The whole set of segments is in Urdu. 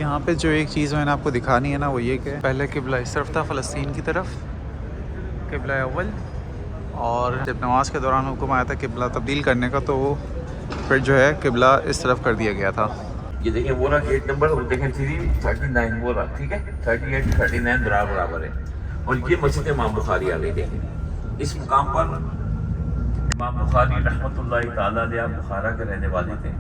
یہاں پہ جو ایک چیز میں نے آپ کو دکھانی ہے نا وہ یہ کہ پہلے قبلہ اس طرف تھا فلسطین کی طرف، قبلہ اول، اور جب نماز کے دوران حکم آیا تھا قبلہ تبدیل کرنے کا تو وہ پھر جو ہے قبلہ اس طرف کر دیا گیا تھا۔ یہ دیکھیں وہ رہا گیٹ نمبر، وہ دیکھیں 39 وہ رہا، ٹھیک ہے 38 39 برابر ہے، اور یہ مسجد امام بخاری آ گئی۔ دیکھیں اس مقام پر امام بخاری رحمۃ اللہ تعالیٰ علیہ بخارا کے رہنے والے تھے۔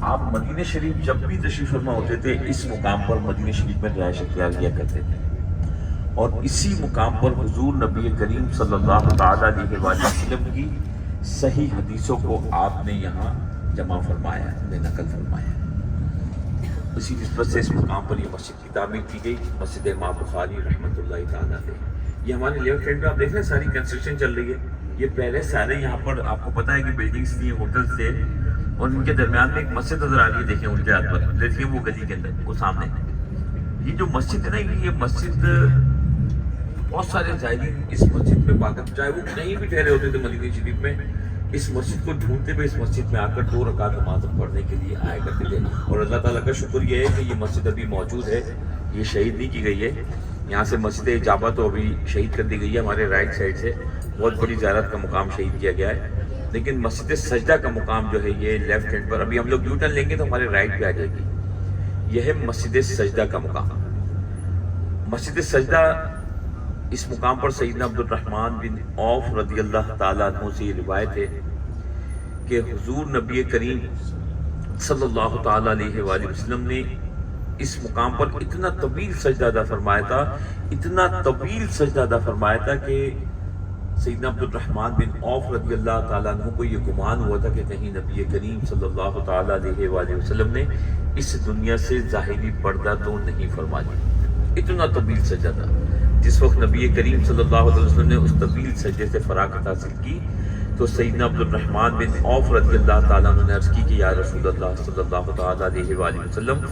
آپ مدینہ شریف جب بھی تشریف فرما ہوتے تھے اس مقام پر مدینہ شریف میں رہائش اختیار کیا کرتے تھے، اور اسی مقام پر حضور نبی کریم صلی اللہ تعالیٰ علیہ وسلم کی صحیح حدیثوں کو آپ نے یہاں جمع فرمایا، نقل فرمایا۔ اسی نسبت سے اس مقام پر یہ مسجد کی تعمیر کی گئی، مسجد امام بخاری رحمۃ اللہ تعالیٰ علیہ۔ یہ ہمارے لیفٹ ہینڈ میں آپ دیکھ رہے ہیں ساری کنسٹرکشن چل رہی ہے۔ یہ پہلے سارے یہاں پر آپ کو پتہ ہے کہ بلڈنگز تھی، ہوٹلز تھے، اور ان کے درمیان میں ایک مسجد نظر آ رہی ہے، دیکھیں ان کے ہاتھ پر، دیکھیں وہ گلی کے اندر وہ سامنے یہ جو مسجد ہے نا، یہ مسجد بہت سارے زائرین اس مسجد میں پا کر، چاہے وہ کہیں بھی ٹھہرے ہوتے تھے مدینہ شریف میں، اس مسجد کو ڈھونڈتے ہوئے اس مسجد میں آ کر 2 رکعت نماز پڑھنے کے لیے آیا کرتے تھے۔ اور اللہ تعالیٰ کا شکر یہ ہے کہ یہ مسجد ابھی موجود ہے، یہ شہید نہیں کی گئی ہے۔ یہاں سے مسجد اجابہ تو ابھی شہید کر دی گئی ہے، ہمارے رائٹ سائڈ سے بہت بڑی زیارت کا مقام شہید کیا گیا ہے، لیکن مسجد سجدہ کا مقام جو ہے یہ لیفٹ ہینڈ پر، ابھی ہم لوگ یو ٹرن لیں گے تو ہمارے رائٹ پہ آ جائے گی، یہ ہے مسجد سجدہ کا مقام۔ مسجد سجدہ اس مقام پر سیدنا عبد الرحمن بن عوف رضی اللہ تعالیٰ عنہ سے یہ روایت ہے کہ حضور نبی کریم صلی اللہ تعالیٰ علیہ وآلہ وسلم نے اس مقام پر اتنا طویل سجدہ ادا فرمایا تھا، اتنا طویل سجدہ ادا فرمایا تھا کہ سیدنا عبد الرحمن بن عوف رضی اللہ تعالیٰ عنہ کو یہ گمان ہوا تھا کہ کہیں نبی کریم صلی اللہ تعالیٰ علیہ وآلہ وسلم نے اس دنیا سے ظاہری پردہ تو نہیں فرما دیا۔ اتنا طویل سجدہ تھا۔ جس وقت نبی کریم صلی اللہ علیہ وسلم نے اس طویل سجدے سے فراغت حاصل کی تو سیدنا عبد الرحمن بن عوف رضی اللہ تعالیٰ عنہ نے عرض کی کہ یا رسول اللہ صلی اللہ تعالیٰ علیہ وآلہ وسلم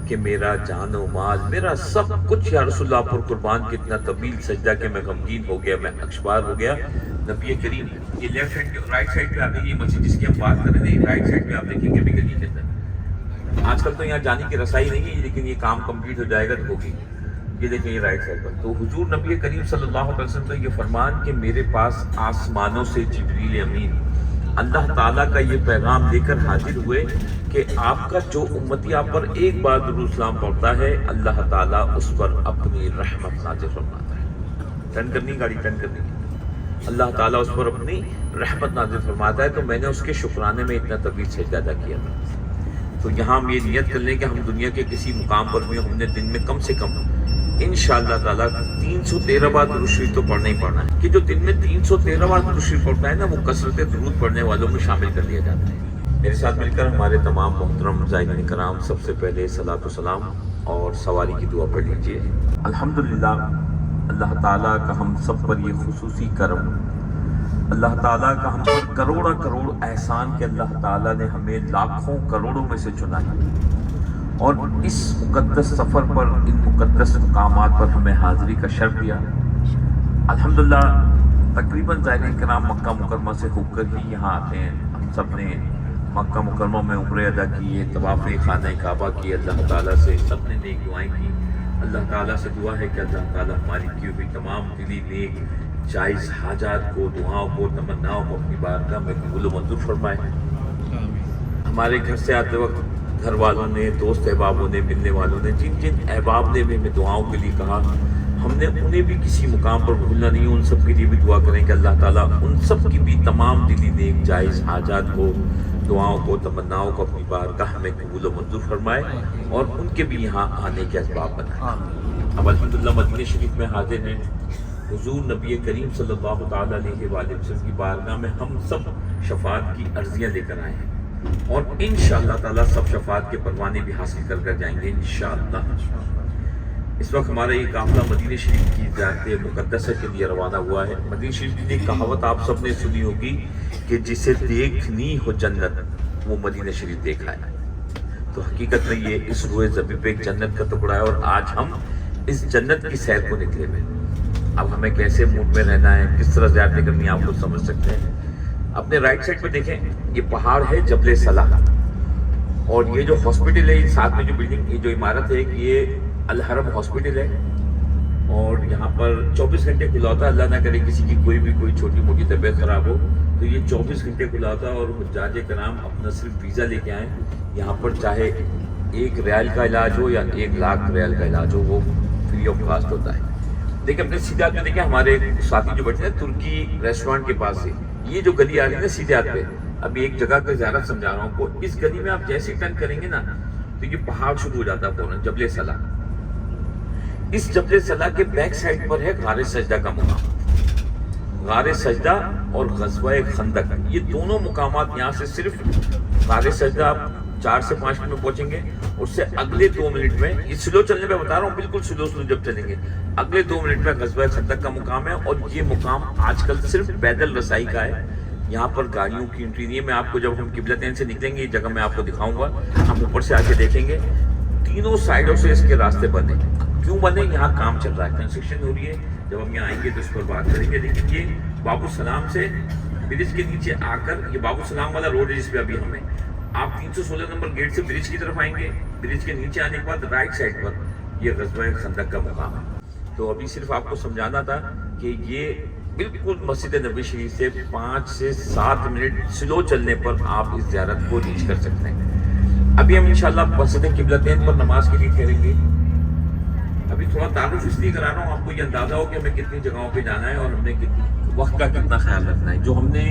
کہ میرا جان و مال، میرا سب کچھ یا رسول اللہ پر قربان، کتنا طویل سجدہ کہ میں غمگین ہو گیا، میں اکشبار ہو گیا۔ نبی کریم یہ لیفٹ ہینڈ رائٹ سائڈ پہ آ گئی، یہ مسجد جس کی ہم بات کر رہے ہیں، رائٹ سائڈ پہ آپ دیکھیں گے بھی گلی کے اندر۔ آج کل تو یہاں جانے کی رسائی نہیں ہے، لیکن یہ کام کمپلیٹ ہو جائے گا تو ہوگی۔ یہ دیکھیں یہ رائٹ سائڈ پر، تو حضور نبی کریم صلی اللہ علیہ وسلم کا یہ فرمان کہ میرے پاس آسمانوں سے جبریل امین اللہ تعالیٰ کا یہ پیغام لے کر حاضر ہوئے کہ آپ کا جو امتی آپ پر ایک بار درود سلام پڑھتا ہے اللہ تعالیٰ اس پر اپنی رحمت نازل فرماتا ہے۔ ٹرن کرنی گاڑی ٹرن کرنی، اللہ تعالیٰ اس پر اپنی رحمت نازل فرماتا ہے۔ تو میں نے اس کے شکرانے میں اتنا طویل سجدہ ادا کیا تھا۔ تو یہاں ہم یہ نیت کر لیں کہ ہم دنیا کے کسی مقام پر بھی ہم نے دن میں کم سے کم انشاءاللہ تعالیٰ 313 بار درود شریف تو پڑھنا ہی پڑھنا ہے، کہ جو دن میں 313 بار درود شریف پڑھتا ہے نا وہ کثرت درود پڑھنے والوں میں شامل کر لیا جاتا ہے۔ میرے ساتھ مل کر ہمارے تمام محترم زائرین کرام سب سے پہلے صلاۃ و سلام اور سواری کی دعا پڑھ لیجئے۔ الحمدللہ، اللہ تعالیٰ کا ہم سب پر یہ خصوصی کرم، اللہ تعالیٰ کا ہم پر کروڑا کروڑ احسان کہ اللہ تعالیٰ نے ہمیں لاکھوں کروڑوں میں سے چنا ہے، اور اس مقدس سفر پر، ان مقدس مقامات پر ہمیں حاضری کا شرف دیا۔ الحمدللہ تقریباً زائرین کرام مکہ مکرمہ سے ہو کر ہی یہاں آتے ہیں۔ ہم سب نے مکہ مکرمہ میں عمرے ادا کیے، طواف خانہ کعبہ کی، اللہ تعالیٰ سے سب نے نیک دعائیں کی۔ اللہ تعالیٰ سے دعا ہے کہ اللہ تعالیٰ ہماری کی ہوئی تمام دلی نیک جائز حاجات کو، دعاؤں کو، تمناؤں کو اپنی بارگاہ میں قبول و منظور فرمائے۔ ہمارے گھر سے آتے وقت گھر والوں نے، دوست احبابوں نے، ملنے والوں نے، جن جن احباب نے بھی ہمیں دعاؤں کے لیے کہا، ہم نے انہیں بھی کسی مقام پر بھولنا نہیں ہے۔ ان سب کے لیے بھی دعا کریں کہ اللہ تعالیٰ ان سب کی بھی تمام دلی نیک جائز حاجات کو، دعاؤں کو، تمناؤں کو اپنی بارگاہ میں قبول و منظور فرمائے، اور ان کے بھی یہاں آنے کے اسباب بنائے۔ اب الحمدللہ مدینہ شریف میں حاضر ہیں، حضور نبی کریم صلی اللہ تعالیٰ علیہ وآلہ وسلم کی بارگاہ میں ہم سب شفاعت کی عرضیاں لے کر آئے ہیں، اور انشاءاللہ تعالیٰ سب شفاعت کے پروانے بھی حاصل کر جائیں گے انشاءاللہ۔ اس وقت ہمارا یہ قافلہ مدینہ شریف کی زیارت مقدسہ کے لیے روانہ ہوا ہے۔ مدینہ شریف کی ایک کہاوت آپ سب نے سنی ہوگی کہ جسے دیکھنی ہو جنت وہ مدینہ شریف دیکھا ہے۔ تو حقیقت میں یہ اس روئے زمین پہ ایک جنت کا ٹکڑا ہے، اور آج ہم اس جنت کی سیر کو نکلے ہوئے۔ اب ہمیں کیسے موڈ میں رہنا ہے، کس طرح زیارتیں کرنی ہیں، آپ خود سمجھ سکتے ہیں۔ اپنے رائٹ سائڈ پہ دیکھیں، یہ پہاڑ ہے جبل صلاح، اور یہ جو ہاسپٹل ہے ساتھ میں جو بلڈنگ جو عمارت ہے یہ الحرم ہاسپٹل ہے اور یہاں پر 24 گھنٹے کھلا ہوتا ہے. اللہ نہ کرے کسی کی کوئی چھوٹی موٹی طبیعت خراب ہو تو یہ 24 گھنٹے کھلا ہوتا ہے. اور حجاج کرام اپنا صرف ویزا لے کے آئیں یہاں پر, چاہے 1 ریال کا علاج ہو یا 1 لاکھ ریال کا علاج ہو, وہ فری آف کاسٹ ہوتا ہے. دیکھیں اپنے سیدھے ہاتھ میں دیکھیں ہمارے ساتھی جو بیٹھے ہیں ترکی ریسٹورانٹ کے پاس سے, یہ جو گلی آ رہی ہے نا سیدھے ہاتھ پہ, ابھی ایک جگہ کا زیارت سمجھا رہا ہوں کو, اس گلی میں آپ جیسے ٹرن کریں گے نا تو یہ پہاڑ شروع ہو جاتا ہے فوراً, جبل صلاح. اس جبل صلاح کے بیک سائڈ پر ہے غار سجدہ کا مقام. غار سجدہ اور غزوہ خندق, یہ دونوں مقامات یہاں سے صرف غار سجدہ آپ 4 سے 5 منٹ میں پہنچیں گے, اس سے اگلے 2 منٹ میں, یہ سلو چلنے پہ بتا رہا ہوں, بالکل سلو جب چلیں گے اگلے 2 منٹ میں غزوہ خندق کا مقام ہے. اور یہ مقام آج کل صرف پیدل رسائی کا ہے, یہاں پر گاڑیوں کی انٹری نہیں ہے. میں آپ کو جب ہم قبلتین سے نکلیں گے یہ جگہ میں آپ کو دکھاؤں گا, ہم اوپر سے آ کے دیکھیں گے تینوں سائڈوں سے اس کے راستے بنے. کیوں بنے؟ یہاں کام چل رہا ہے, کنسٹرکشن ہو رہی ہے. جب ہم یہاں آئیں گے تو اس پر بات کریں گے. لیکن یہ باب السلام سے برج کے نیچے آ کر, یہ باب السلام والا روڈ ہے جس پہ ابھی ہمیں, آپ 316 نمبر گیٹ سے برج کی طرف آئیں گے. برج کے نیچے آنے کے بعد رائٹ سائڈ پر یہ غزوہ خندق کا مقام ہے. تو ابھی صرف آپ کو سمجھانا تھا کہ یہ بالکل مسجد نبوی شریف سے 5 سے 7 منٹ سلو چلنے پر آپ اس زیارت کو ریچ کر سکتے ہیں. ابھی ہم انشاءاللہ مسجد قبلتین پر نماز کے لیے ٹھہریں گے. ابھی تھوڑا تعارف اس لیے کرا رہا ہوں, آپ کو یہ اندازہ ہو کہ ہمیں کتنی جگہوں پہ جانا ہے اور ہم نے وقت کا کتنا خیال رکھنا ہے. جو ہم نے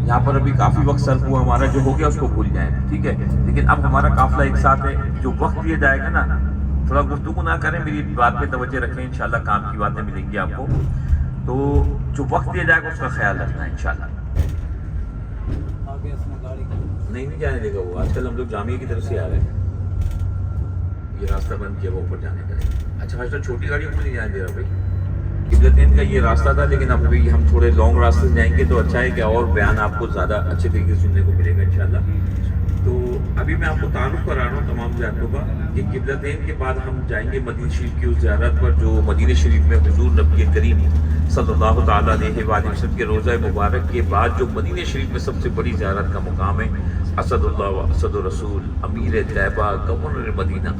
یہاں پر ابھی کافی وقت صرف ہوا ہمارا, جو ہو گیا اس کو بھول جائیں, ٹھیک ہے. لیکن اب ہمارا قافلہ ایک ساتھ ہے, جو وقت دیا جائے گا نا, تھوڑا گفتگو نہ کریں, میری بات پہ توجہ رکھیں. انشاءاللہ کام کی باتیں ملیں گی آپ کو, تو جو وقت دیا جائے گا اس کا خیال رکھنا ہے انشاءاللہ. نہیں جانے دے گا وہ, آج کل ہم لوگ جامعہ کی طرف سے آ رہے ہیں, یہ راستہ بند کیا وہ اوپر جانے کا. اچھا خاصا چھوٹی گاڑی اوپر نہیں جانے دے رہا بھائی. قبلتین کا یہ راستہ تھا, لیکن اب ابھی ہم تھوڑے لانگ راستے سے جائیں گے تو اچھا ہے کہ اور بیان آپ کو زیادہ اچھے طریقے سے سننے کو ملے گا انشاءاللہ. تو ابھی میں آپ کو تعارف کرا رہا ہوں تمام زیارتوں کا کہ قبلتین کے بعد ہم جائیں گے مدینہ شریف کی اس زیارت پر, جو مدینہ شریف میں حضور نبی کریم صلی اللہ تعالیٰ علیہ وآلہ وسلم کے روضہ مبارک کے بعد جو مدینہ شریف میں سب سے بڑی زیارت کا مقام ہے, اسد اللہ و اسد الرسول امیر طیبہ گورنر مدینہ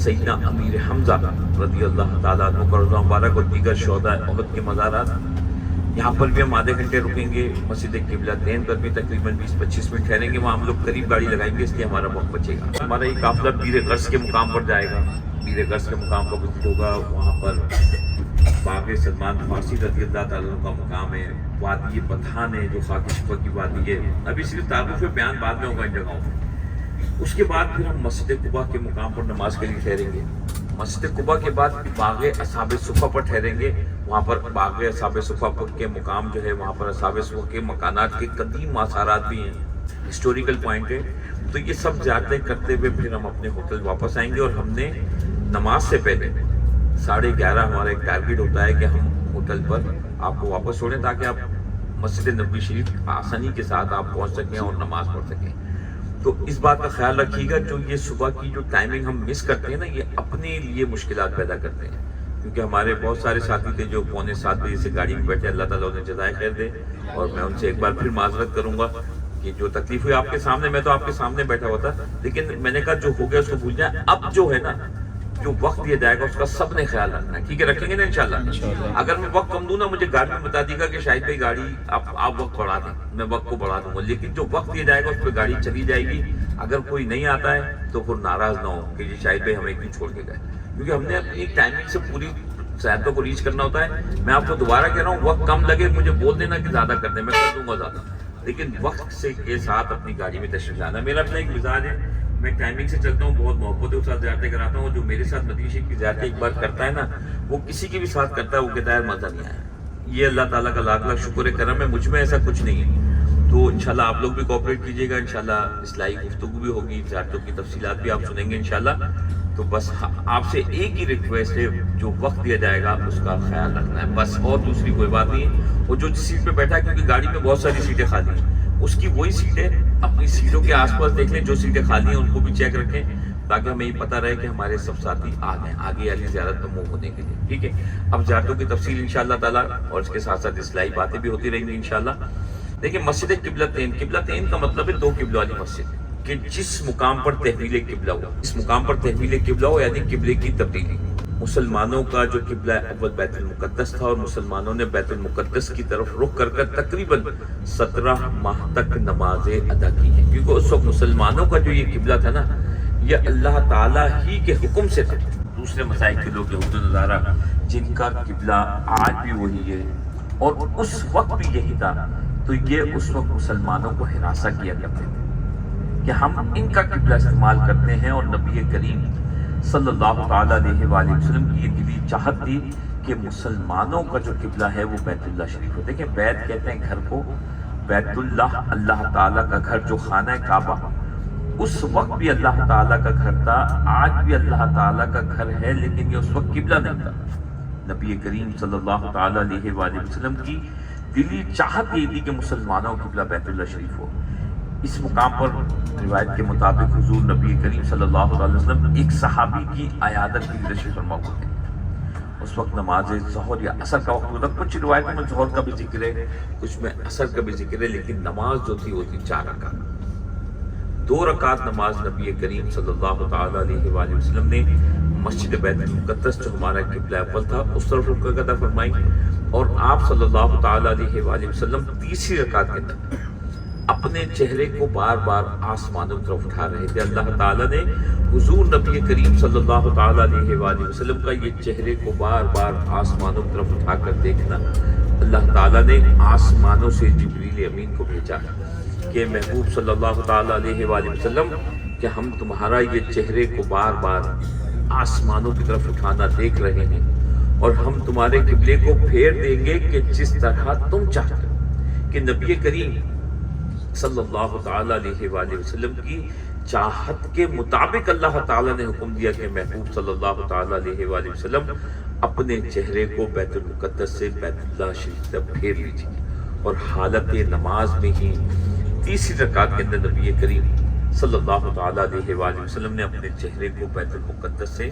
سیدنا امیر حمزہ رضی اللہ تعالیٰ عنہ کا روضہ مبارک اور دیگر شہداء احد کے مزارات. یہاں پر بھی ہم آدھے گھنٹے رکیں گے. مسجد قبلتین پر بھی تقریباً 20-25 منٹ ٹھہریں گے, وہاں ہم لوگ قریب گاڑی لگائیں گے, اس لیے ہمارا وقت بچے گا. ہمارا یہ قافلہ پیر غرض کے مقام پر جائے گا. پیر غرض کے مقام پر وزٹ ہوگا, وہاں پر باغ سلمان فارسی رضی اللہ تعالیٰ عنہ کا مقام ہے. وادی پتھان ہے جو خاک شفا کی وادی ہے. ابھی صرف تعارف بیان بعد میں ہوگا ان جگہوں پر. اس کے بعد پھر ہم مسجد قباء کے مقام پر نماز کے لیے ٹھہریں گے. مسجد قباء کے بعد باغ اصحاب صفا پر ٹھہریں گے. وہاں پر باغ اصحاب صفا کے مقام جو ہے, وہاں پر اصحاب صفا کے مکانات کے قدیم آثارات بھی ہیں, ہسٹوریکل پوائنٹ ہے. تو یہ سب زیارتیں کرتے ہوئے پھر ہم اپنے ہوٹل واپس آئیں گے. اور ہم نے نماز سے پہلے 11:30 ہمارا ایک ٹارگیٹ ہوتا ہے کہ ہم ہوٹل پر آپ کو واپس چھوڑیں تاکہ آپ مسجد نبوی شریف آسانی کے ساتھ آپ پہنچ سکیں اور نماز پڑھ سکیں. تو اس بات کا خیال رکھیے گا, جو یہ صبح کی جو ٹائمنگ ہم مس کرتے ہیں نا, یہ اپنے لیے مشکلات پیدا کرتے ہیں. کیونکہ ہمارے بہت سارے ساتھی تھے جو 6:45 بجے سے گاڑی میں بیٹھے, اللہ تعالیٰ انہیں جزائے خیر دے. اور میں ان سے ایک بار پھر معذرت کروں گا کہ جو تکلیف ہوئی آپ کے سامنے, میں تو آپ کے سامنے بیٹھا ہوا تھا, لیکن میں نے کہا جو ہو گیا اس کو بھول جائیں. اب جو ہے نا, جو وقت دیا جائے گا اس کا سب نے خیال رکھنا ہے, ٹھیک ہے, رکھیں گے نا انشاءاللہ. اگر میں وقت کم دوں نا, مجھے گاڑی میں بتا دیے گا کہ شاہد بھائی گاڑی آپ وقت بڑھا دیں, میں وقت کو بڑھا دوں گا. لیکن جو وقت دیا جائے گا اس پہ گاڑی چلی جائے گی. اگر کوئی نہیں آتا ہے تو پھر ناراض نہ ہو کہ یہ شاہد بھائی ہمیں کیوں چھوڑ کے گئے, کیونکہ ہم نے اپنی ٹائمنگ سے پوری زیارتوں کو ریچ کرنا ہوتا ہے. میں آپ کو دوبارہ کہہ رہا ہوں, وقت کم لگے مجھے بول دینا کہ زیادہ کر دیں, میں کر دوں گا زیادہ, لیکن وقت سے کے ساتھ اپنی گاڑی میں تشریف لانا. میرا اپنا ایک مزاج ہے, میں ٹائمنگ سے چلتا ہوں, بہت محبت کے ساتھ زیارتیں کراتا ہوں. جو میرے ساتھ مدینہ شریف کی زیارتیں ایک بار کرتا ہے نا, وہ کسی کے بھی ساتھ کرتا ہے, وہ کہتا ہے مزہ نہیں آیا. یہ اللہ تعالیٰ کا لاکھ لاکھ شکر کرم ہے, مجھ میں ایسا کچھ نہیں ہے. تو انشاءاللہ آپ لوگ بھی کوآپریٹ کیجیے گا. انشاءاللہ اصلاحی گفتگو بھی ہوگی, زیارتوں کی تفصیلات بھی آپ سنیں گے انشاءاللہ. تو بس آپ سے ایک ہی ریکویسٹ ہے, جو وقت دیا جائے گا اس کا خیال رکھنا ہے بس, اور دوسری کوئی بات نہیں ہے. اور جو جس سیٹ پہ بیٹھا ہے, کیونکہ گاڑی میں بہت ساری سیٹیں خالی ہیں, اس کی وہی سیٹیں اپنی سیٹوں کے آس پاس دیکھ لیں, جو سیٹیں خالی ہیں ان کو بھی چیک رکھیں, تاکہ ہمیں یہ پتہ رہے کہ ہمارے سب ساتھی آ گئے آگے والی زیارت میں منہ ہونے کے لیے, ٹھیک ہے. اب زیارتوں کی تفصیل انشاءاللہ تعالیٰ, اور اس کے ساتھ ساتھ اصلاحی باتیں بھی ہوتی رہیں گی انشاءاللہ. دیکھیں مسجد قبلتین کا مطلب ہے 2 قبلوں والی مسجد. کہ جس مقام پر تحویل قبلہ ہوا، اس مقام پر تحویل قبلہ ہوا یعنی قبلے کی تبدیلی، مسلمانوں کا جو قبلہ اول بیت المقدس تھا اور مسلمانوں نے بیت المقدس کی طرف رخ کر تقریباً 17 ماہ تک نمازیں ادا کی ہیں، کیونکہ اس وقت مسلمانوں کا جو یہ قبلہ تھا نا، یہ اللہ تعالیٰ ہی کے حکم سے تھا۔ دوسرے مذاہب کے لوگ یہود و نصارہ جن کا قبلہ آج بھی وہی ہے اور اس وقت بھی یہی تھا، تو یہ اس وقت مسلمانوں کو ہراساں کیا کرتے تھے کہ ہم ان کا قبلہ استعمال کرتے ہیں، اور نبی کریم صلی اللہ تعالیٰ علیہ وآلہ وسلم کی یہ دلی چاہت تھی کہ مسلمانوں کا جو قبلہ ہے وہ بیت اللہ شریف ہو۔ دیکھیں بیت کہتے ہیں گھر کو، بیت اللہ اللہ تعالیٰ کا گھر جو خانہ کعبہ اس وقت بھی اللہ تعالیٰ کا گھر تھا، آج بھی اللہ تعالیٰ کا گھر ہے، لیکن یہ اس وقت قبلہ نہیں تھا۔ نبی کریم صلی اللہ تعالیٰ علیہ وآلہ وسلم کی دلی چاہت یہ تھی کہ مسلمانوں کا قبلہ بیت اللہ شریف ہو۔ اس مقام پر روایت کے مطابق حضور نبی کریم صلی اللہ علیہ وسلم ایک صحابی کی عیادت کی تشریف فرما ہوتے ہیں۔ اس وقت نماز ظہر یا عصر کا وقت ہوتا، کچھ روایتوں میں ظہر کا بھی ذکر ہے، کچھ میں عصر کا بھی ذکر ہے، لیکن نماز جو تھی وہ تھی 4 رکعت۔ 2 رکعت نماز نبی کریم صلی اللہ تعالیٰ علیہ وآلہ وسلم نے مسجد بیت المقدس جو ہمارا قبلہ اول تھا اس طرف رخ کر ادا فرمائی، اور آپ صلی اللہ تعالیٰ علیہ وآلہ وسلم تیسری رکعت کے اندر اپنے چہرے کو بار بار آسمانوں کی طرف اٹھا رہے تھے۔ اللہ تعالیٰ نے حضور نبی کریم صلی اللہ تعالیٰ علیہ وآلہ وسلم کا یہ چہرے کو بار بار آسمانوں کی طرف اٹھا کر دیکھنا، اللہ تعالیٰ نے آسمانوں سے جبریل امین کو بھیجا کہ محبوب صلی اللہ تعالیٰ علیہ وآلہ وسلم کہ ہم تمہارا یہ چہرے کو بار بار آسمانوں کی طرف اٹھانا دیکھ رہے ہیں، اور ہم تمہارے قبلے کو پھیر دیں گے کہ جس طرح تم چاہتے ہو۔ کہ نبی کریم صلی اللہ تعالیٰ علیہ وآلہ وسلم کی چاہت کے مطابق اللہ تعالیٰ نے حکم دیا کہ محبوب صلی اللہ تعالیٰ علیہ وآلہ وسلم اپنے چہرے کو بیت المقدس سے بیت اللہ شریف تک پھیر لیجیے، اور حالت نماز میں ہی تیسری رکعت کے اندر نبی کریم صلی اللہ تعالیٰ علیہ وآلہ وسلم نے اپنے چہرے کو بیت المقدس سے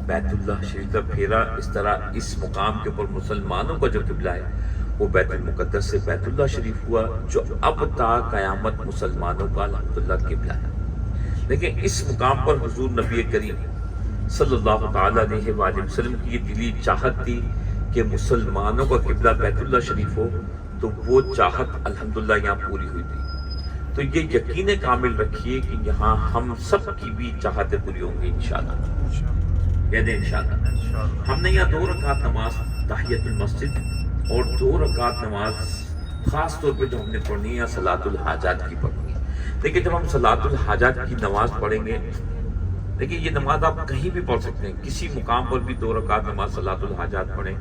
بیت اللہ شریف تک پھیرا۔ اس طرح اس مقام کے اوپر مسلمانوں کا جو قبلہ ہے وہ بیت المقدس سے بیت اللہ شریف ہوا، جو اب تا قیامت مسلمانوں کا الحمدللہ قبلہ ہے۔ لیکن اس مقام پر حضور نبی کریم صلی اللہ تعالیٰ علیہ وآلہ وسلم کی یہ دلی چاہت تھی کہ مسلمانوں کا قبلہ بیت اللہ شریف ہو، تو وہ چاہت الحمدللہ یہاں پوری ہوئی تھی۔ تو یہ یقین کامل رکھیے کہ یہاں ہم سب کی بھی چاہتیں پوری ہوں گی انشاءاللہ، کہہ دیں انشاءاللہ۔ ہم نے یہاں 2 رکعت نماز تحیۃ المسجد اور 2 رکعت نماز خاص طور پہ جو ہم نے پڑھنی ہے صلاۃ الحاجات کی پڑھنی ہے۔ لیکن جب ہم صلاۃ الحاجات کی نماز پڑھیں گے، دیکھیں یہ نماز آپ کہیں بھی پڑھ سکتے ہیں، کسی مقام پر بھی 2 رکعت نماز صلاۃ الحاجات پڑھیں،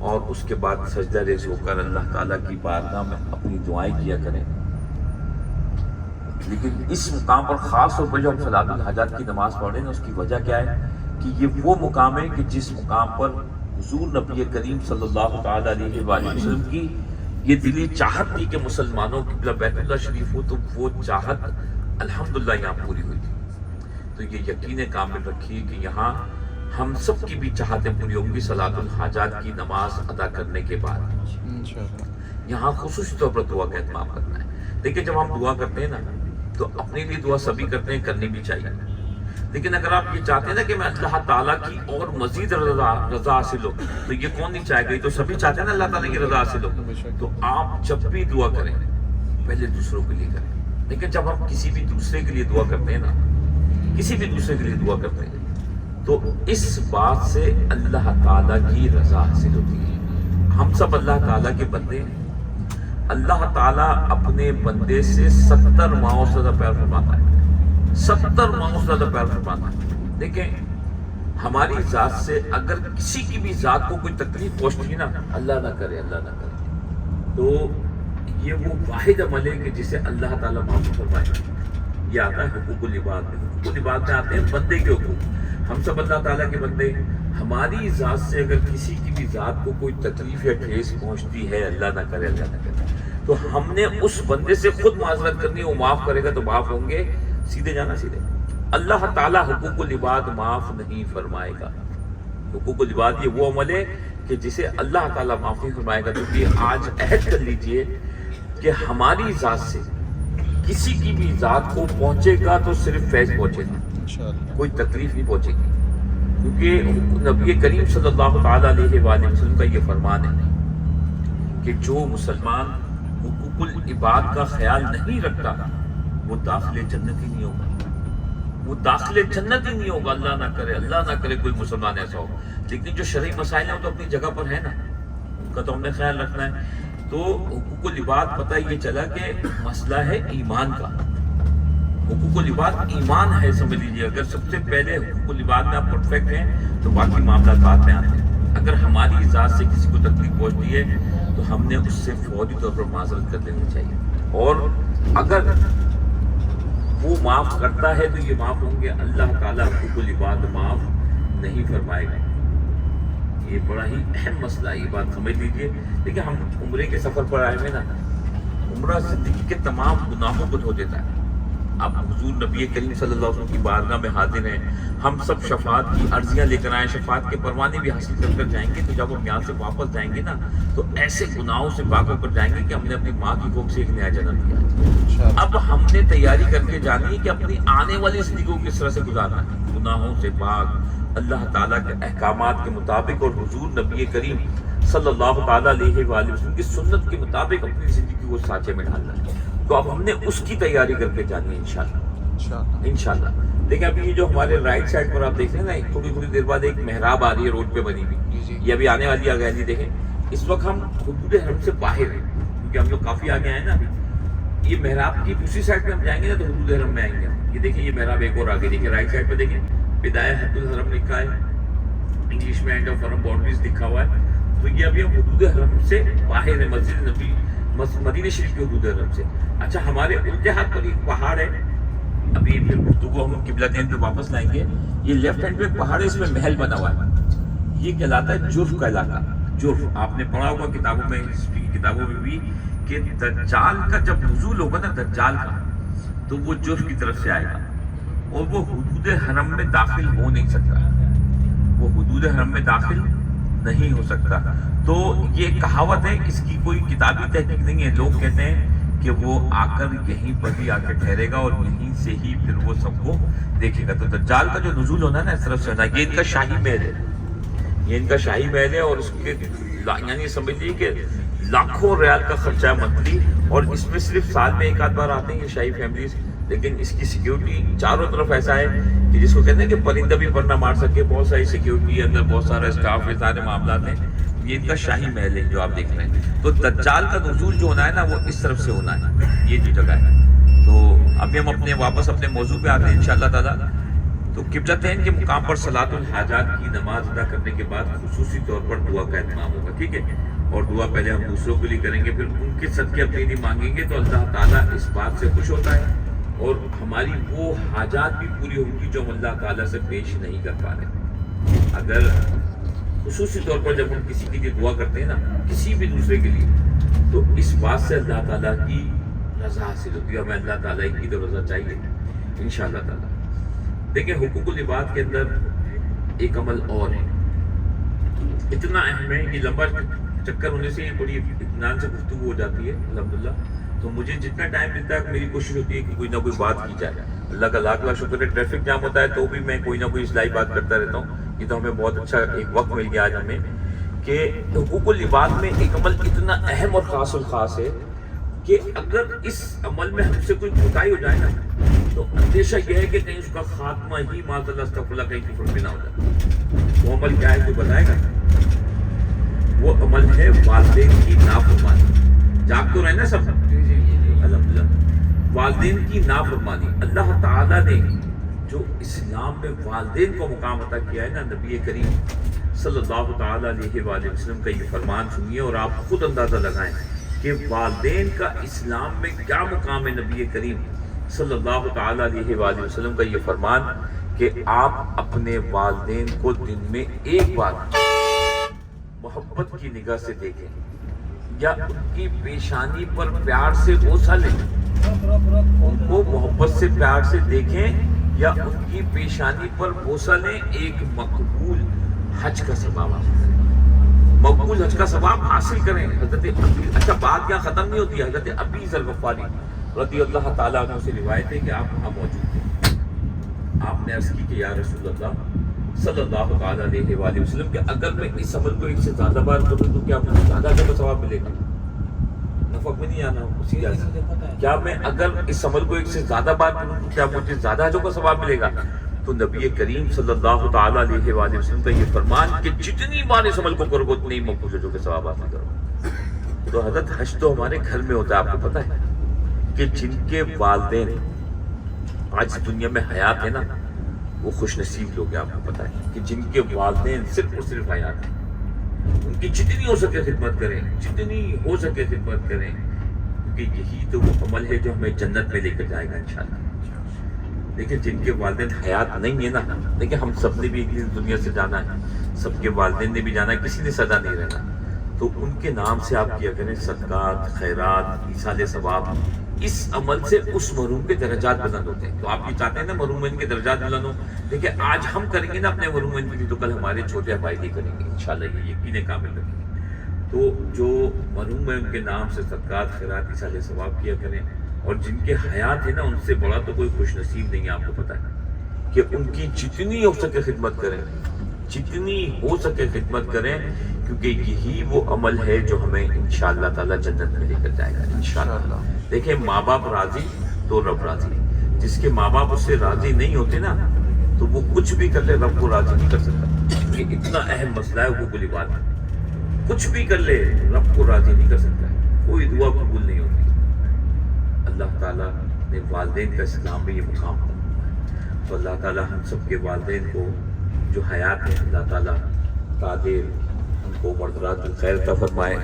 اور اس کے بعد سجدہ ریز ہو کر اللہ تعالیٰ کی بارگاہ میں اپنی دعائیں کیا کریں۔ لیکن اس مقام پر خاص طور پر جو ہم صلاۃ الحاجات کی نماز پڑھ رہے ہیں، اس کی وجہ کیا ہے کہ یہ وہ مقام ہے کہ جس مقام پر حضور نبی کریم صلی اللہ تعالیٰ علیہ وآلہ وسلم کی یہ دلی چاہت تھی کہ مسلمانوں کی قبلہ بیت اللہ شریف ہو، تو وہ چاہت الحمدللہ یہاں پوری ہوئی تھی۔ تو یہ یقین کامل رکھیے کہ یہاں ہم سب کی بھی چاہتیں پوری ہوں گی صلاۃ الحاجات کی نماز ادا کرنے کے بعد۔ یہاں خصوصی طور پر دعا کا اہتمام کرنا ہے۔ دیکھیں جب ہم دعا کرتے ہیں نا، تو اپنے لیے دعا سبھی کرتے ہیں، کرنی بھی چاہیے، لیکن اگر آپ یہ چاہتے ہیں نا کہ میں اللہ تعالیٰ کی اور مزید رضا حاصل ہو، تو یہ کون نہیں چاہے گا؟ تو سبھی چاہتے ہیں نا اللہ تعالیٰ کی رضا حاصل ہو۔ تو آپ جب بھی دعا کریں پہلے دوسروں کے لیے کریں، لیکن جب ہم کسی بھی دوسرے کے لیے دعا کرتے ہیں نا، کسی بھی دوسرے کے لیے دعا کرتے ہیں، تو اس بات سے اللہ تعالیٰ کی رضا حاصل ہوتی ہے۔ ہم سب اللہ تعالیٰ کے بندے ہیں، اللہ تعالیٰ اپنے بندے سے 70 ماہوں سے زیادہ پیار فرماتا ہے، 70 ماہوں سے زیادہ پیار فرماتا ہے۔ دیکھیں ہماری ذات سے اگر کسی کی بھی ذات کو کوئی تکلیف پہنچتی نا، اللہ نہ کرے، اللہ نہ کرے، تو یہ وہ واحد عمل ہے کہ جسے اللہ تعالیٰ معاف فرمائے۔ یہ آتا ہے حقوق العباد میں۔ حقوق العباد میں آتے ہیں بندے کے حقوق۔ ہم سب اللہ تعالیٰ کے بندے، ہماری ذات سے اگر کسی کی بھی ذات کو کوئی تکلیف یا ٹھیس پہنچتی ہے، اللہ نہ کرے، اللہ نہ کرے، تو ہم نے اس بندے سے خود معذرت کرنی، وہ معاف کرے گا تو معاف ہوں گے، سیدھے جانا سیدھے۔ اللہ تعالیٰ حقوق العباد معاف نہیں فرمائے گا۔ حقوق العباد یہ وہ عمل ہے کہ جسے اللہ تعالیٰ معاف نہیں فرمائے گا۔ تو یہ آج عہد کر لیجئے کہ ہماری ذات سے کسی کی بھی ذات کو پہنچے گا تو صرف فیض پہنچے گا، انشاءاللہ کوئی تکلیف نہیں پہنچے گی، کیونکہ نبی کریم صلی اللہ تعالیٰ علیہ وآلہ وسلم کا یہ فرمان ہے کہ جو مسلمان حقوق العباد کا خیال نہیں رکھتا وہ داخل جنت ہی نہیں ہوگا، وہ داخل جنت ہی نہیں ہوگا۔ اللہ نہ کرے کوئی مسلمان ایسا ہو، لیکن جو شرعی مسائل ہیں وہ تو اپنی جگہ پر ہے نا، ان کا تو ہم نے خیال رکھنا ہے۔ تو حقوق العباد پتہ یہ چلا کہ مسئلہ ہے ایمان کا، حقوق العباد ایمان ہے، سمجھ لیجیے۔ اگر سب سے پہلے حقوق العباد میں آپ پرفیکٹ ہیں تو باقی معاملات بعد میں آتے ہیں۔ اگر ہماری ذات سے کسی کو تکلیف پہنچتی ہے تو ہم نے اس سے فوری طور پر معذرت کر لینی چاہیے، اور اگر وہ معاف کرتا ہے تو یہ معاف ہوں گے، اللہ تعالیٰ حقوق العباد معاف نہیں فرمائے گا۔ یہ بڑا ہی اہم مسئلہ ہے، یہ بات سمجھ لیجیے۔ دیکھیں ہم عمرے کے سفر پر آئے ہوئے نا، عمرہ زندگی کے تمام گناہوں کو دھو دیتا ہے۔ اب حضور نبی کریم صلی اللہ علیہ وسلم کی بارگاہ میں حاضر ہیں، ہم سب شفاعت کی عرضیاں لے کر آئے، شفاعت کے پروانے بھی حاصل کر کر جائیں گے، تو جب ہم یہاں سے واپس جائیں گے نا تو ایسے گناہوں سے پاک ہو کر جائیں گے کہ ہم نے اپنی ماں کی کوکھ سے ایک نیا جنم دیا۔ انشاءاللہ اب ہم نے تیاری کر کے جانی ہے کہ اپنی آنے والی زندگی کو کس طرح سے گزارنا ہے، گناہوں سے پاک، اللہ تعالیٰ کے احکامات کے مطابق اور حضور نبی کریم صلی اللہ تعالیٰ علیہ وآلہ وسلم کی سنت کے مطابق اپنی زندگی کو سانچے میں ڈالنا ہے۔ تو اب ہم نے اس کی تیاری کر کے جانی ہے انشاءاللہ۔ انشاءاللہ دیکھیں ابھی یہ جو ہمارے رائٹ سائڈ پر آپ دیکھ رہے ہیں نا، تھوڑی دیر بعد ایک محراب آ رہی ہے روڈ پہ بنی ہوئی، یہ ابھی آنے والی آگے جی۔ دیکھیں اس وقت ہم حدود حرم سے باہر ہیں، کیونکہ ہم لوگ کافی آگے آئے نا ابھی۔ یہ محراب کی دوسری سائڈ پہ ہم جائیں گے نا تو حدود حرم میں آئیں گے ہم۔ یہ دیکھیں یہ محراب ایک اور آگے دیکھیں، رائٹ سائڈ پہ دیکھیں بدایہ حدود الحرم لکھا ہے، انگلش میں اینڈ آف حرم باؤنڈریز لکھا ہوا ہے۔ تو یہ ابھی ہم حدود حرم سے باہر ہیں، مسجد نبی مدینہ شریف کی حدود حرم سے۔ اچھا ہمارے الٹے ہاتھ پر ایک پہاڑ ہے، ابھی پھر گفتگو ہم قبلہ دین پہ واپس لائیں گے۔ یہ لیفٹ ہینڈ پہ ایک پہاڑ ہے، اس میں محل بنا ہوا ہے، یہ کہلاتا ہے جرف کا علاقہ۔ جرف آپ نے پڑھا ہوگا کتابوں میں، ہسٹری کی کتابوں میں بھی، کہ دجال کا جب نزول ہوگا نا دجال کا، تو وہ جرف کی طرف سے آئے گا اور وہ حدود حرم میں داخل ہو نہیں سکتا، وہ حدود حرم میں داخل نہیں ہو سکتا۔ تو یہ کہاوت ہے، اس کی کوئی کتابی تحقیق نہیں ہے۔ لوگ کہتے ہیں کہ وہ آ کر یہیں پر ہی آ کے ٹھہرے گا اور یہیں سے ہی پھر وہ سب کو دیکھے گا۔ تو دجال کا جو نزول ہونا ہے نا اس طرف سے ہونا ہے، یہ ان کا شاہی محل ہے، یہ ان کا شاہی محل ہے، اور اس کے یعنی سمجھ لیجیے کہ لاکھوں ریال کا خرچہ ہے منتھلی، اور اس میں صرف سال میں ایک آدھ بار آتے ہیں یہ شاہی فیملیز، لیکن اس کی سیکیورٹی چاروں طرف ایسا ہے کہ جس کو کہتے ہیں کہ پرندہ بھی پر نہ مار سکے، بہت ساری سیکیورٹی ہے اندر، بہت سارا اسٹاف ہے، سارے معاملات ہیں۔ یہ ان کا شاہی محل ہے جو آپ دیکھ رہے ہیں۔ تو دجال کا نزول جو ہونا ہے نا وہ اس طرف سے ہونا ہے، یہ جو جگہ ہے۔ تو ابھی ہم واپس اپنے موضوع پہ آتے ہیں انشاءاللہ تعالیٰ۔ تو قبلتین کے مقام پر صلاۃ الحاجات کی نماز ادا کرنے کے بعد خصوصی طور پر دعا کا اہتمام ہوگا، ٹھیک ہے؟ اور دعا پہلے ہم دوسروں کے لیے کریں گے، پھر ان کے صدقے اپنے لیے مانگیں گے، تو اللہ تعالیٰ اس بات سے خوش ہوتا ہے اور ہماری وہ حاجات بھی پوری ہوں گی جو ہم اللہ تعالیٰ سے پیش نہیں کر پا رہے۔ اگر خصوصی طور پر جب ہم کسی کے لیے دعا کرتے ہیں نا، کسی بھی دوسرے کے لیے، تو اس بات سے اللہ تعالیٰ کی رضا حاصل ہوتی ہے، ہمیں اللہ تعالیٰ کی تو رضا چاہیے انشاءاللہ تعالیٰ۔ دیکھیں حقوق العباد کے اندر ایک عمل اور ہے، اتنا اہم ہے، یہ لمبا چکر ہونے سے یہ بڑی اطمینان سے گفتگو ہو جاتی ہے الحمدللہ۔ تو مجھے جتنا ٹائم ملتا ہے میری کوشش ہوتی ہے کہ کوئی نہ کوئی بات کی جائے۔ اللہ کا لاکھ لاکھ شکر ہے، ٹریفک جام ہوتا ہے تو بھی میں کوئی نہ کوئی اصلاحی بات کرتا رہتا ہوں۔ یہ تو ہمیں بہت اچھا ایک وقت مل گیا آج ہمیں کہ حقوق العباد میں ایک عمل اتنا اہم اور خاص الخاص ہے کہ اگر اس عمل میں ہم سے کوئی کوتاہی ہو جائے نا تو اندیشہ یہ ہے کہ کہیں اس کا خاتمہ ہی معاذ اللہ استغفر اللہ کہیں کفر میں نہ ہو جائے۔ وہ عمل کیا ہے جو بتائے گا؟ وہ عمل ہے والدین کی نافرمانی۔ جاگ تو رہے نا سب الحمدللہ۔ والدین کی نافرمانی، اللہ تعالیٰ نے جو اسلام میں والدین کو مقام عطا کیا ہے نا، نبی کریم صلی اللہ تعالیٰ علیہ وآلہ وسلم کا یہ فرمان سنیے اور آپ خود اندازہ لگائیں کہ والدین کا اسلام میں کیا مقام ہے۔ نبی کریم صلی اللہ تعالیٰ علیہ وآلہ وسلم کا یہ فرمان کہ آپ اپنے والدین کو دن میں ایک بار محبت کی نگاہ سے دیکھیں، یا ان کی پیشانی پر پیار سے بوسہ لیں، ان کو محبت سے پیار سے دیکھیں یا ان کی پیشانی پر بوسہ لیں، ایک مقبول حج کا ثواب حاصل کریں، مقبول حج کا ثواب حاصل کریں۔ حضرت اچھا بات یہاں ختم نہیں ہوتی ہے، حضرت ابی ذر غفاری رضی اللہ تعالیٰ عنہ سے روایت ہے کہ آپ وہاں موجود تھے. آپ نے عرض کی کہ یا رسول اللہ صلی اللہ تعالیٰ علیہ وآلہ وسلم کہ اگر میں اس عمل کو ایک سے زیادہ بار کروں تو کیا مجھے زیادہ اجر و ثواب ملے گا؟ نفق میں نہیں آنا اسی جیسے کیا میں اگر اس عمل کو ایک سے زیادہ بار کروں تو کیا مجھے زیادہ اجر و ثواب ملے گا؟ تو نبی کریم صلی اللہ تعالیٰ علیہ وآلہ وسلم کا یہ فرمان کہ جتنی بار اس عمل کو کرو گے اتنی مقبول اجر کے ثواب حاصل کرو. تو حضرت حج تو ہمارے گھر میں ہوتا ہے. آپ کو پتہ ہے کہ جن کے والدین آج دنیا میں حیات ہے نا وہ خوش نصیب لوگ ہیں. آپ کو پتہ ہے کہ جن کے والدین صرف اور صرف حیات ہیں ان کی جتنی ہو سکے خدمت کریں, جتنی ہو سکے خدمت کریں, کیونکہ یہی تو وہ عمل ہے جو ہمیں جنت میں لے کر جائے گا انشاءاللہ. لیکن جن کے والدین حیات نہیں ہے نا, دیکھیں ہم سب نے بھی ایک دن دنیا سے جانا ہے, سب کے والدین نے بھی جانا ہے, کسی نے سزا نہیں رہنا. تو ان کے نام سے آپ کیا کریں صدقات, خیرات, ایصال ثواب. اس عمل سے اس محروم کے درجات بلند ہوتے ہیں. تو آپ یہ چاہتے ہیں نا محرومین کے درجات بلند ہوں, دیکھیں آج ہم کریں گے نا اپنے محرومین کے لیے تو کل ہمارے چھوٹے بھائی نہیں کریں گے انشاءاللہ, یہ یقین کامل رکھیں گے. تو جو محروم ہیں ان کے نام سے صدقات, خیرات, ایصال ثواب کیا کریں. اور جن کے حیات ہے نا ان سے بڑا تو کوئی خوش نصیب نہیں ہے. آپ کو پتہ ہے کہ ان کی جتنی ہو سکے خدمت کریں, جتنی ہو سکے خدمت کریں, کیونکہ یہی وہ عمل ہے جو ہمیں انشاءاللہ تعالی جنت میں لے کر جائے گا انشاءاللہ. دیکھیں ماں باپ راضی تو رب راضی. جس کے ماں باپ اس سے راضی نہیں ہوتے نا تو وہ کچھ بھی کر لے رب کو راضی نہیں کر سکتا. یہ اتنا اہم مسئلہ ہے حقوق العباد. کچھ بھی کر لے رب کو راضی نہیں کر سکتا ہے, کوئی دعا قبول نہیں ہوتی. اللہ تعالیٰ نے والدین کا اسلام میں یہ مقام ہے. تو اللہ تعالیٰ ہم سب کے والدین کو جو حیات ہے اللہ تعالیٰ قادر ان کو مردرات الخیر کا فرمائے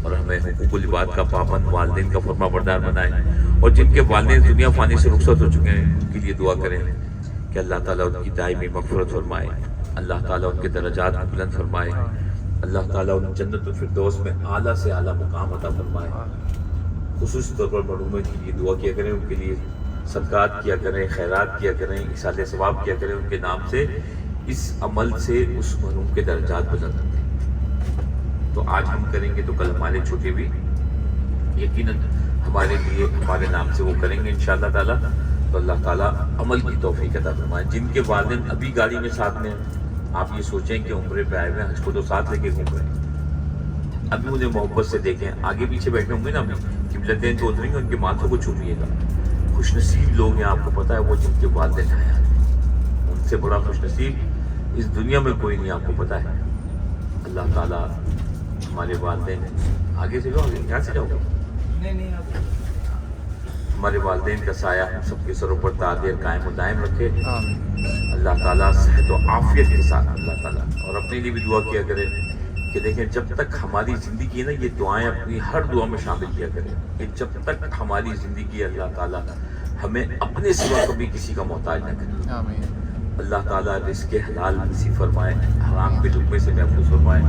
اور ہمیں حقوق العباد کا پابند والدین کا فرما بردار بنائے. اور جن کے والدین دنیا فانی سے رخصت ہو چکے ہیں ان کے لیے دعا کریں کہ اللہ تعالیٰ ان کی دائمی مغفرت فرمائے, اللہ تعالیٰ ان کے درجات کو بلند فرمائے, اللہ تعالیٰ ان جنت الفردوس میں اعلیٰ سے اعلیٰ مقام عطا فرمائے. خصوصی طور پر محرومین کے لیے دعا کیا کریں, ان کے لیے صدقات کیا کریں, خیرات کیا کریں, ایصال ثواب کیا کریں ان کے نام سے. اس عمل سے اس محروم کے درجات بلند ہوتے ہیں. تو آج ہم کریں گے تو کل ہمارے چھوٹے بھی یقیناً ہمارے لیے ہمارے نام سے وہ کریں گے انشاءاللہ تعالیٰ. تو اللہ تعالیٰ عمل کی توفیق عطا فرمائے. جن کے والدین ابھی گاڑی میں ساتھ میں آپ یہ سوچیں کہ عمرے پہ آئے ہوئے ہیں, حج کو تو ساتھ لے کے گھوم رہے ہیں, ابھی انہیں محبت سے دیکھیں. آگے پیچھے بیٹھے ہوں گے نا, قبلتین تو اتریں گے, ان کے ماتھوں کو چھوئیے گا. خوش نصیب لوگ ہیں آپ کو پتہ ہے وہ جن کے والدین حیات ہیں. ان سے بڑا خوش نصیب اس دنیا میں کوئی نہیں, آپ کو پتہ ہے. اللہ تعالیٰ ہمارے والدین آگے سے جاؤ گے, یہاں سے جاؤ گے, ہمارے والدین کا سایہ ہم سب کے سروں پر دائر قائم و دائم رکھے. اللہ تعالیٰ صحت و عافیت کے ساتھ اللہ تعالیٰ. اور اپنے لیے بھی دعا کیا کرے کہ دیکھیں جب تک ہماری زندگی ہے نا, یہ دعائیں اپنی ہر دعا میں شامل کیا کریں کہ جب تک ہماری زندگی ہے اللہ تعالیٰ ہمیں اپنے سوا کبھی کسی کا محتاج نہ کرے. اللہ تعالیٰ رزق حلال نصیب فرمائے, حرام کے لقمے سے محفوظ فرمائے.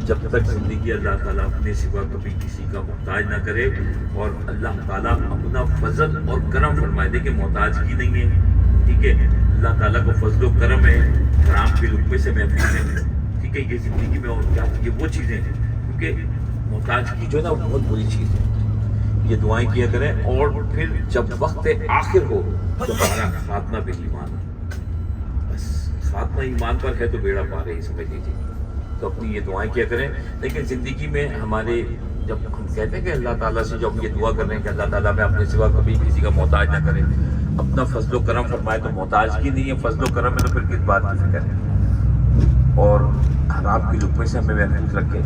جب تک زندگی اللہ تعالیٰ اپنے سوا کبھی کسی کا محتاج نہ کرے. اور اللہ تعالیٰ اپنا فضل اور کرم فرمائے. دیکھیں محتاج کی نہیں ہے, ٹھیک ہے, اللہ تعالیٰ کو فضل و کرم ہے, حرام کے لقمے سے محفوظ ہے. ٹھیک ہے, یہ زندگی میں اور کیا یہ وہ چیزیں ہیں, کیونکہ محتاج کی جو ہے نا بہت بری چیز ہے. یہ دعائیں کیا کریں. اور پھر جب وقت آخر ہو تو ہمارا خاتمہ بھی ایمان, بس خاتمہ ایمان پر ہے تو بیڑا پار ہے, سمجھ لیجیے. تو اپنی یہ دعائیں کیا کریں. لیکن زندگی میں ہمارے جب ہم کہتے ہیں کہ اللہ تعالیٰ سے جب یہ دعا کر رہے ہیں کہ اللہ تعالیٰ میں اپنے سوا کبھی کسی کا محتاج نہ کرے, اپنا فضل و کرم فرمائے, تو محتاج کی نہیں ہے, فضل و کرم ہے, تو پھر کس بات کی فکر ہے. اور حرام کی لقمے سے ہمیں محفوظ رکھے,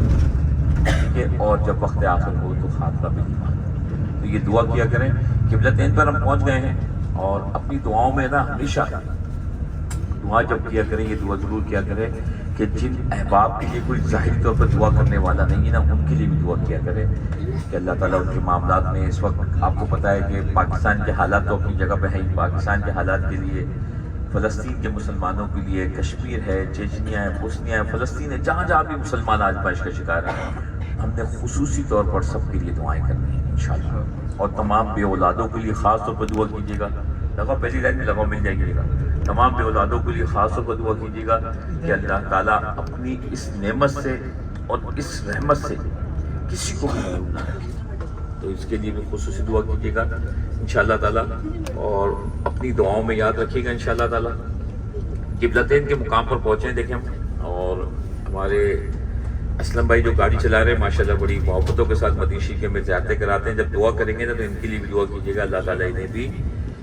ٹھیک ہے. اور جب وقت آخر ہو تو خاتمہ بھی ایمان. تو یہ دعا کیا کریں. قبلتین پر ہم پہنچ گئے ہیں, اور اپنی دعاؤں میں نا ہمیشہ دعا جب کیا کریں یہ دعا ضرور کیا کریں کہ جن احباب کے لیے کوئی ظاہری طور پر دعا کرنے والا نہیں ہے نا, ان کے لیے بھی دعا کیا کریں کہ اللہ تعالیٰ ان کے معاملات میں. اس وقت آپ کو پتہ ہے کہ پاکستان کے حالات تو اپنی جگہ پہ ہیں. پاکستان کے حالات کے لیے, فلسطین کے مسلمانوں کے لیے, کشمیر ہے, چیچنیا ہے, بوسنیا ہے, فلسطین ہے, جہاں جہاں بھی مسلمان آزمائش کا شکار ہیں, ہم نے خصوصی طور پر سب کے لیے دعائیں کرنی ہیں انشاءاللہ. اور تمام بے اولادوں کے لیے خاص طور پر دعا کیجیے گا. لگاؤ پہلی لائن میں لگاؤ, مل جائے گا. تمام بے اولادوں کے لیے خاص طور پر دعا کیجیے گا کہ اللہ تعالیٰ اپنی اس نعمت سے اور اس رحمت سے کسی کو بھی محروم نہ رکھے. تو اس کے لیے بھی خصوصی دعا کیجیے گا انشاءاللہ تعالیٰ، اور اپنی دعاؤں میں یاد رکھیے گا انشاءاللہ تعالیٰ۔ قبلتین کے مقام پر پہنچے دیکھیں ہم، اور ہمارے اسلم بھائی جو گاڑی چلا رہے ہیں ماشاءاللہ بڑی محبتوں کے ساتھ مدینہ شریف کے میں زیارتیں کراتے ہیں۔ جب دعا کریں گے نا تو ان کے لیے بھی دعا کیجیے گا، اللہ تعالیٰ انہیں بھی،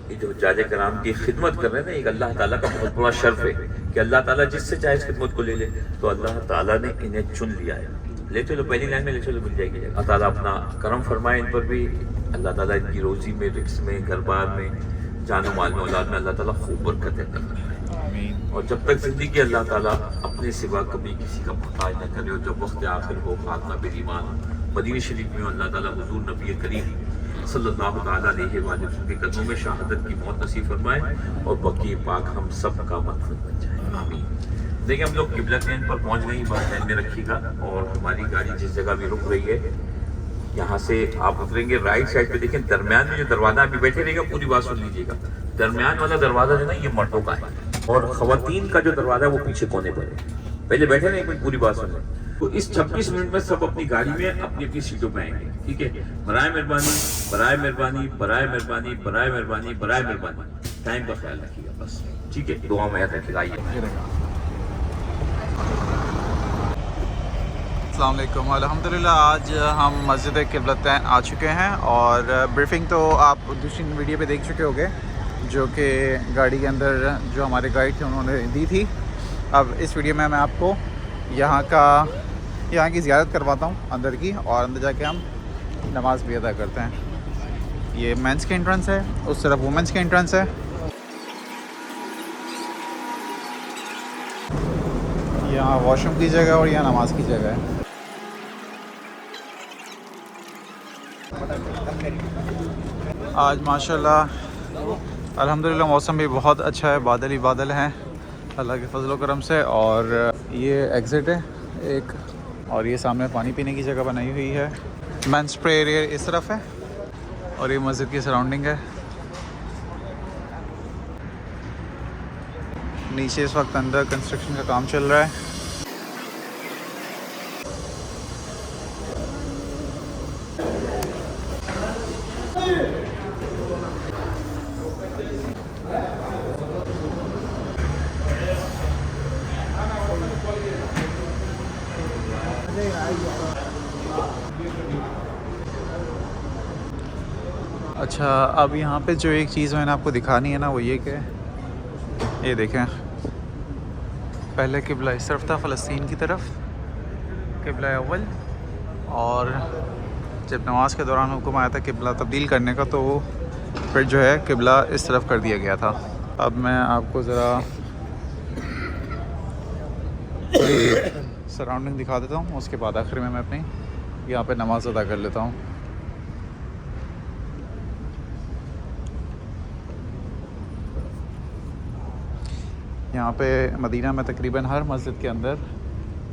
یہ جو حجاج کرام کی خدمت کر رہے ہیں نا، ایک اللہ تعالیٰ کا بہت بڑا شرف ہے کہ اللہ تعالیٰ جس سے چاہے اس خدمت کو لے لے، تو اللہ تعالیٰ نے انہیں چن لیا ہے۔ لے چلو پہلی لائن میں، لے چلو مل جائے گی۔ اللہ تعالیٰ اپنا کرم فرمائے ان پر بھی، اللہ تعالیٰ ان کی روزی میں، رزق میں، گھر بار میں، جان و مال میں، اولاد میں اللہ تعالیٰ خوب برکت عطا کرے، اور جب تک زندگی اللہ تعالیٰ اپنے سوا کبھی کسی کا محتاج نہ کرے، اور جب وقت آخر ہو خاتمہ بالایمان مدینہ شریف میں اللہ تعالیٰ حضور نبی کریم صلی اللہ تعالیٰ علیہ وآلہ وسلم کے قدموں میں شہادت کی موت نصیب فرمائے، اور بقیہ پاک ہم سب کا مغفرت بن جائے، آمین۔ دیکھیں ہم لوگ قبلتین پر پہنچ گئی، بات ذہن میں رکھیے گا، اور ہماری گاڑی جس جگہ بھی رک رہی ہے یہاں سے آپ اتریں گے رائٹ سائڈ پہ، دیکھیں درمیان میں جو دروازہ ابھی بیٹھے رہے گا، پوری بات سن لیجیے گا۔ درمیان والا دروازہ جو ہے نا یہ مردوں کا ہے، اور خواتین کا جو دروازہ ہے وہ پیچھے کونے پر ہے۔ پہلے بیٹھے رہے، کوئی پوری بات سن لیں۔ تو اس 26 منٹ میں سب اپنی گاڑی میں اپنی اپنی سیٹوں پہ آئیں گے، ٹھیک ہے؟ برائے مہربانی، برائے مہربانی، برائے مہربانی، برائے مہربانی، برائے مہربانی، ٹائم کا خیال رکھیے گا بس، ٹھیک ہے؟ دعا میں یاد رکھیے گا۔ آئیے۔ السلام علیکم۔ الحمدللہ آج ہم مسجد قبلتین آ چکے ہیں، اور بریفنگ تو آپ دوسری ویڈیو پہ دیکھ چکے ہوگے جو کہ گاڑی کے اندر جو ہمارے گائیڈ تھے انہوں نے دی تھی۔ اب اس ویڈیو میں آپ کو یہاں کی زیارت کرواتا ہوں اندر کی، اور اندر جا کے ہم نماز بھی ادا کرتے ہیں۔ یہ مینس کی انٹرنس ہے، اس طرف وومنس کی انٹرنس ہے۔ یہاں واش روم کی جگہ اور یہاں نماز کی جگہ ہے۔ آج ماشاءاللہ الحمدللہ موسم بھی بہت اچھا ہے، بادل ہی بادل ہیں اللہ کے فضل و کرم سے، اور یہ ایگزٹ ہے ایک، اور یہ سامنے پانی پینے کی جگہ بنائی ہوئی ہے۔ مینس پرے ایریا اس طرف ہے، اور یہ مسجد کی سراؤنڈنگ ہے۔ نیچے اس وقت اندر کنسٹرکشن کا کام چل رہا ہے۔ اچھا، اب یہاں پہ جو ایک چیز میں نے آپ کو دکھانی ہے نا، وہ یہ کہ یہ دیکھیں، پہلے قبلہ اس طرف تھا فلسطین کی طرف، قبلہ اول، اور جب نماز کے دوران حکم آیا تھا قبلہ تبدیل کرنے کا، تو وہ پھر جو ہے قبلہ اس طرف کر دیا گیا تھا۔ اب میں آپ کو ذرا سراؤنڈنگ دکھا دیتا ہوں، اس کے بعد آخر میں اپنی یہاں پہ نماز ادا کر لیتا ہوں۔ یہاں پہ مدینہ میں تقریباً ہر مسجد کے اندر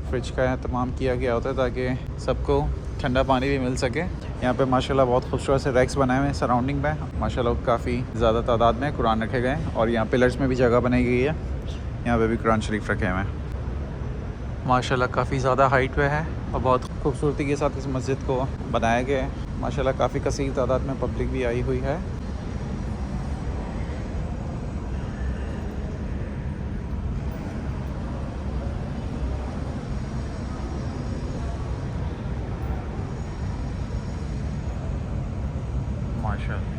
فریج کا اہتمام کیا گیا ہوتا ہے تاکہ سب کو ٹھنڈا پانی بھی مل سکے۔ یہاں پہ ماشاءاللہ بہت خوبصورت سے ریکس بنائے ہوئے ہیں سراؤنڈنگ میں، ماشاءاللہ کافی زیادہ تعداد میں قرآن رکھے گئے ہیں، اور یہاں پلرز میں بھی جگہ بنائی گئی ہے، یہاں پہ بھی قرآن شریف رکھے ہوئے ہیں۔ ماشاءاللہ کافی زیادہ ہائٹ پہ ہے، اور بہت خوبصورتی کے ساتھ اس مسجد کو بنایا گیا ہے۔ ماشاءاللہ کافی کثیر تعداد میں پبلک بھی آئی ہوئی ہے۔ ماشاءاللہ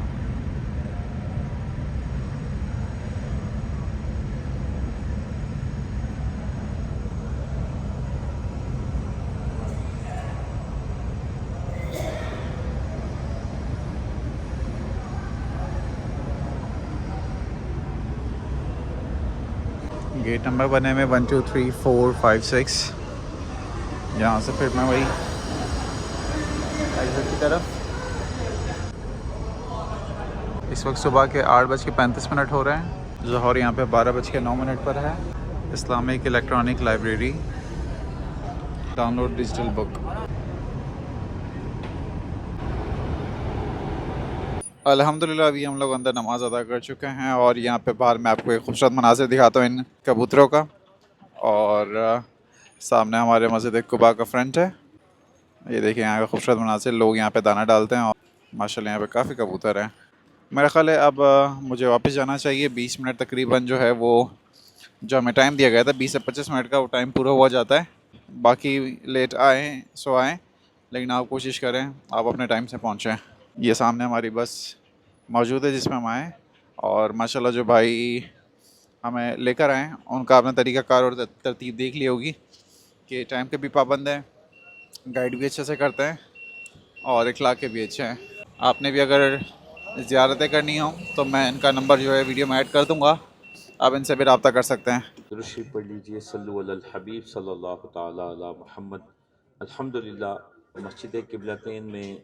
گیٹ نمبر بنے میں 1 2 3 4 5 6، یہاں سے پھر میں وہی ایگزٹ کی طرف۔ اس وقت صبح کے 8:35 ہو رہے ہیں، ظہر یہاں پہ 12:09 پر ہے۔ Islamic electronic library, download digital book. الحمدللہ ابھی ہم لوگ اندر نماز ادا کر چکے ہیں، اور یہاں پہ باہر میں آپ کو ایک خوبصورت مناظر دکھاتا ہوں ان کبوتروں کا، اور سامنے ہمارے مسجد قباء کا فرنٹ ہے۔ یہ دیکھیں یہاں کا خوبصورت مناظر، لوگ یہاں پہ دانہ ڈالتے ہیں، ماشاءاللہ یہاں پہ کافی کبوتر ہیں. میرا خیال ہے اب مجھے واپس جانا چاہیے. 20 منٹ تقریباً جو ہے وہ جو ہمیں ٹائم دیا گیا تھا 20 سے 25 منٹ کا وہ ٹائم پورا ہوا جاتا ہے. باقی لیٹ آئیں سو آئیں لیکن آپ کوشش کریں آپ اپنے ٹائم سے پہنچیں. یہ سامنے ہماری بس موجود ہے جس میں ہم آئیں, اور ماشاءاللہ جو بھائی ہمیں لے کر آئیں ان کا اپنا طریقہ کار اور ترتیب دیکھ لی ہوگی کہ ٹائم کے بھی پابند ہیں, گائیڈ بھی اچھے سے کرتے ہیں اور اخلاق کے بھی اچھے ہیں. آپ نے بھی اگر زیارتیں کرنی ہوں تو میں ان کا نمبر جو ہے ویڈیو میں ایڈ کر دوں گا, آپ ان سے بھی رابطہ کر سکتے ہیں. درشی پڑھ لیجئے. صلو علی الحبیب صلی اللہ تعالی علی محمد. الحمدللہ مسجد قبلتین میں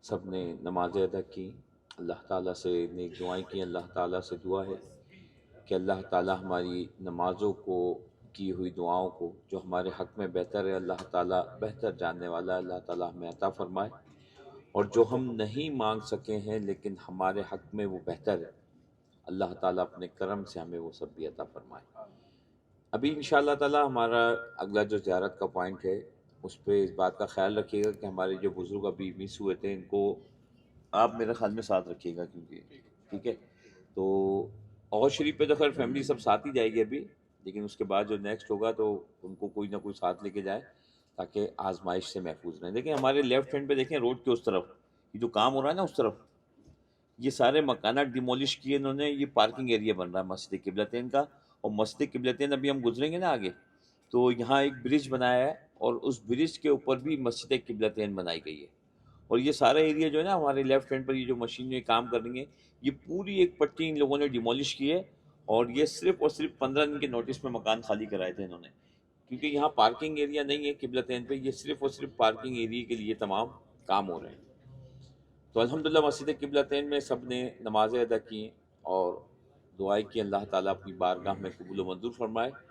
سب نے نمازیں ادا کی, اللہ تعالیٰ سے نیک دعائیں کی. اللہ تعالیٰ سے دعا ہے کہ اللہ تعالیٰ ہماری نمازوں کو, کی ہوئی دعاؤں کو, جو ہمارے حق میں بہتر ہے, اللہ تعالیٰ بہتر جاننے والا ہے, اللہ تعالیٰ ہمیں عطا فرمائے. اور جو ہم نہیں مانگ سکے ہیں لیکن ہمارے حق میں وہ بہتر ہے, اللہ تعالیٰ اپنے کرم سے ہمیں وہ سب بھی عطا فرمائے. ابھی انشاءاللہ تعالیٰ ہمارا اگلا جو زیارت کا پوائنٹ ہے اس پہ اس بات کا خیال رکھیے گا کہ ہمارے جو بزرگ ابھی مس ہوئے تھے ان کو آپ میرے خیال میں ساتھ رکھیے گا, کیونکہ ٹھیک ہے. تو اور شریف پہ تو خیر فیملی سب ساتھ ہی جائے گی ابھی, لیکن اس کے بعد جو نیکسٹ ہوگا تو ان کو کوئی نہ کوئی ساتھ لے کے جائے تاکہ آزمائش سے محفوظ رہیں. دیکھیں ہمارے لیفٹ ہینڈ پہ دیکھیں روڈ کے اس طرف یہ جو کام ہو رہا ہے نا اس طرف, یہ سارے مکانات ڈیمولش کیے انہوں نے. یہ پارکنگ ایریا بن رہا ہے مسجد قبلتین کا, اور مسجد قبلتین ابھی ہم گزریں گے نا آگے تو یہاں ایک برج بنایا ہے اور اس برج کے اوپر بھی مسجد قبلتین بنائی گئی ہے. اور یہ سارا ایریا جو ہے نا ہمارے لیفٹ ہینڈ پر یہ جو مشینیں کام کر رہی ہیں یہ پوری ایک پٹی ان لوگوں نے ڈیمولش کی ہے, اور یہ صرف اور صرف 15 دن کے نوٹس میں مکان خالی کرائے تھے انہوں نے, کیونکہ یہاں پارکنگ ایریا نہیں ہے قبلتین پہ, یہ صرف اور صرف پارکنگ ایریا کے لیے تمام کام ہو رہے ہیں. تو الحمدللہ مسجد قبلتین میں سب نے نمازیں ادا کی اور دعائیں کی, اللہ تعالیٰ اپنی بارگاہ میں قبول و منظور فرمائے.